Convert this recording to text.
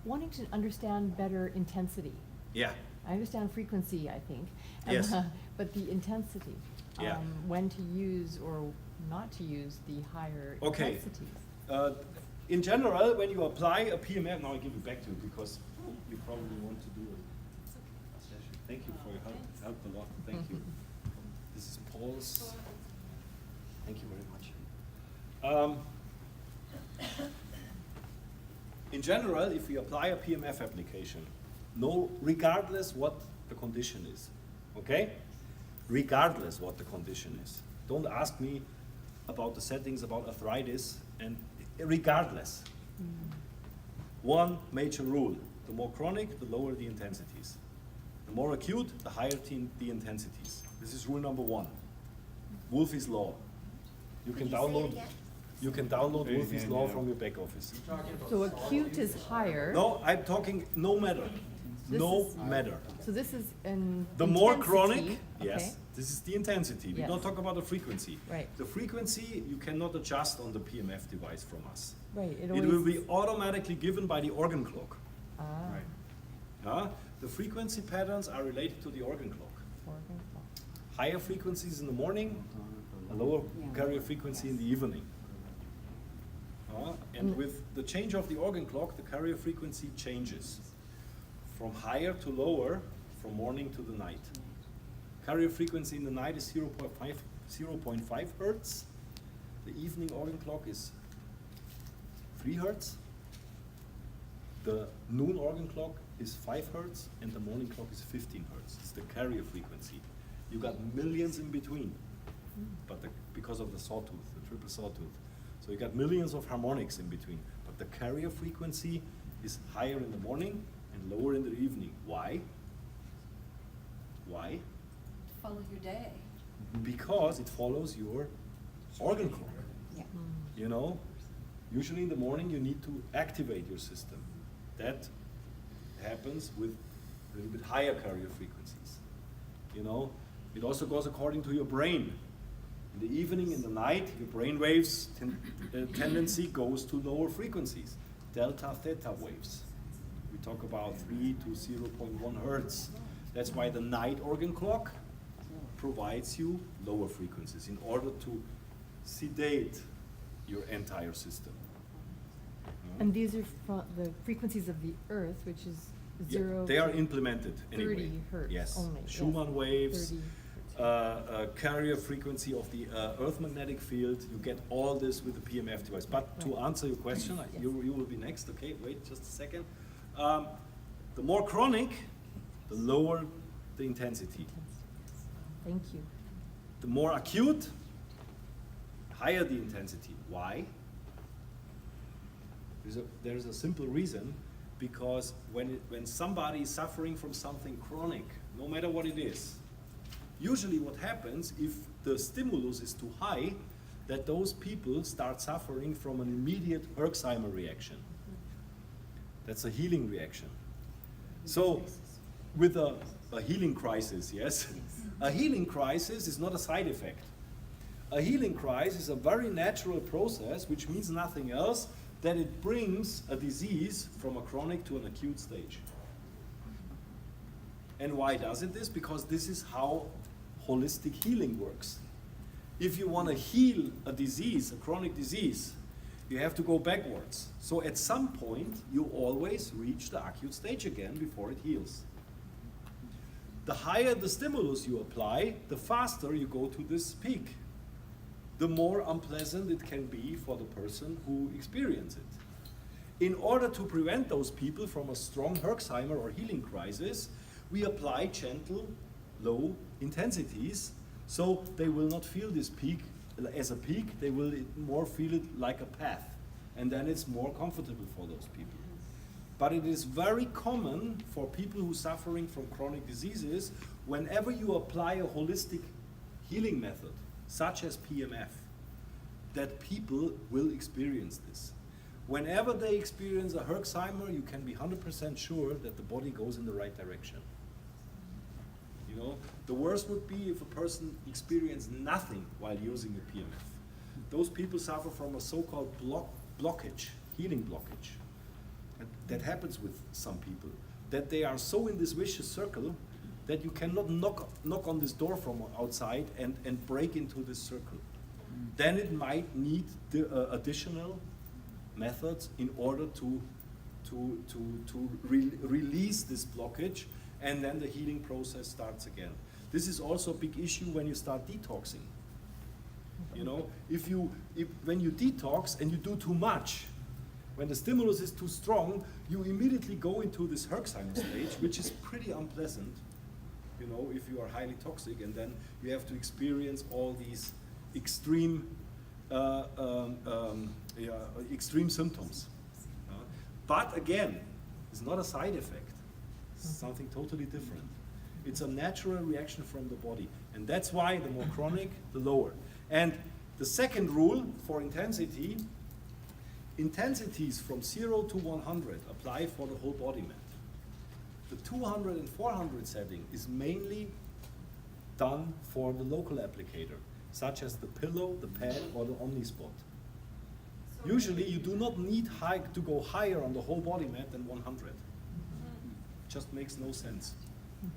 wanting to understand better intensity. Yeah. I understand frequency, I think. Yes. But the intensity, Yeah. when to use or not to use the higher Okay. intensities. In general, when you apply a PMF, now I give it back to you because you probably want to do it. Thank you for your help. Helped a lot. Thank you. This is Paul's. Thank you very much. In general, if we apply a PMF application, regardless what the condition is, okay? Regardless what the condition is. Don't ask me about the settings, about arthritis, and regardless. One major rule: the more chronic, the lower the intensities. The more acute, the higher the intensities. This is rule number one. Wolf's law. You can download. You can download Wolf's law from your back office. So acute is higher. No, I'm talking no matter. No This is- matter. So this is an The more intensity, chronic, okay. yes, this is the intensity. We Yes. don't talk about the frequency. Right. The frequency you cannot adjust on the PMF device from us. Right, it It will always- be automatically given by the organ clock. Ah, The frequency patterns are related to the organ clock. organ clock. Higher frequencies in the morning, a lower carrier frequency in the evening. And with the change of the organ clock, the carrier frequency changes from higher to lower, from morning to the night. Carrier frequency in the night is 0.5 hertz. The evening organ clock is 3 hertz. The noon organ clock is 5 hertz, and the morning clock is 15 hertz. It's the carrier frequency. You got millions in between, but because of the sawtooth, the triple sawtooth. So you got millions of harmonics in between, but the carrier frequency is higher in the morning and lower in the evening. Why? Why? Follow your day. Because it follows your organ clock. Yeah. You know, usually in the morning you need to activate your system. That happens with a little bit higher carrier frequencies. You know, it also goes according to your brain. In the evening, in the night, your brain waves tendency goes to lower frequencies, delta theta waves. We talk about 3 to 0.1 hertz. That's why the night organ clock provides you lower frequencies in order to sedate your entire system. And these are the frequencies of the Earth, which is Yeah, 0 they are to implemented anyway. 30 hertz Yes. only. Yes. Schumann waves, 30 hertz. carrier frequency of the Earth magnetic field. You get all this with the PMF device. But to Right. answer your question, Yes. you will be next. Okay, wait just a second. The more chronic, the lower the intensity. Thank you. The more acute, higher the intensity. Why? There's a simple reason, because when somebody is suffering from something chronic, no matter what it is, usually what happens if the stimulus is too high, that those people start suffering from an immediate Herxheimer reaction. That's a healing reaction. So with a healing crisis, yes? A healing crisis is not a side effect. A healing crisis is a very natural process, which means nothing else than it brings a disease from a chronic to an acute stage. And why does it this? Because this is how holistic healing works. If you want to heal a disease, a chronic disease, you have to go backwards. So at some point, you always reach the acute stage again before it heals. The higher the stimulus you apply, the faster you go to this peak. The more unpleasant it can be for the person who experiences it. In order to prevent those people from a strong Herxheimer or healing crisis, we apply gentle, low intensities, so they will not feel this peak as a peak, they will more feel it like a path, and then it's more comfortable for those people. But it is very common for people who are suffering from chronic diseases, whenever you apply a holistic healing method, such as PMF, that people will experience this. Whenever they experience a Herxheimer, you can be 100% sure that the body goes in the right direction. You know, the worst would be if a person experienced nothing while using a PMF. Those people suffer from a so-called blockage, healing blockage. That happens with some people, that they are so in this vicious circle that you cannot knock on this door from outside and break into this circle. Then it might need the additional methods in order to release this blockage, and then the healing process starts again. This is also a big issue when you start detoxing. You know, when you detox and you do too much, when the stimulus is too strong, you immediately go into this Herxheimer stage, which is pretty unpleasant, you know, if you are highly toxic, and then you have to experience all these extreme extreme symptoms. But again, it's not a side effect. It's something totally different. It's a natural reaction from the body. And that's why the more chronic, the lower. And the second rule for intensity, intensities from 0 to 100 apply for the whole body mat. The 200 and 400 setting is mainly done for the local applicator, such as the pillow, the pad, or the Omnispot. Usually you do not need to go higher on the whole body mat than 100. Just makes no sense. Mhm.